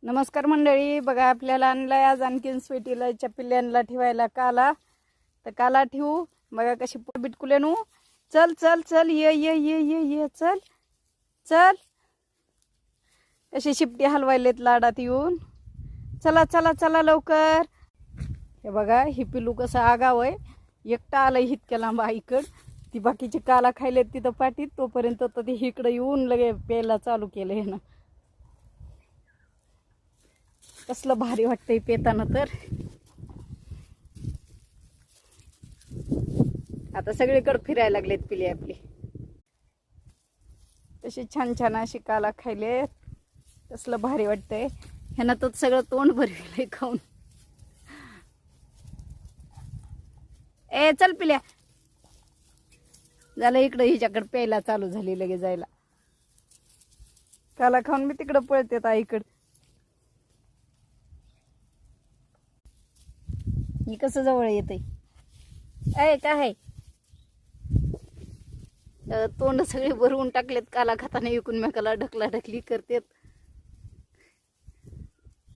नमस्कार मंडळी, बघा आपल्याला आणलाय आज आणखीन स्वीटीला पिल्ल्यांना ठेवायला काला. तर काला ठेवू बघा कशी बिटकुल्यानू. चल चल चल ये ये ये ये ये चल चल. कशी शिपटी हलवायलेत लाडात येऊन. चला चला चला लवकर. हे बघा ही पिल्लू कसं आगाव आहे. एकटा आलं इतक्या लांब आईकड. ती बाकीची काला खायलेत तिथं पाठीत, तोपर्यंत तर ते इकडं येऊन लगे प्यायला चालू केलं हे ना. कसलं भारी वाटतंय पेताना. तर आता सगळीकडे फिरायला लागलेत पिले आपली. तशी छान छान अशी काला खायलेत. कसलं भारी वाटतंय. ह्यानं तर सगळं तोंड भरविलंय खाऊन. ए चल पिल्या. झालं इकडं हिच्याकडे प्यायला चालू झाली लगे जायला. काला खाऊन मी तिकडं पळते आईकडं. ही कसं जवळ येते. काय काय तोंड सगळे भरवून टाकलेत काला खाताना. एकूण मेकाला ढकला ढकली करतेत.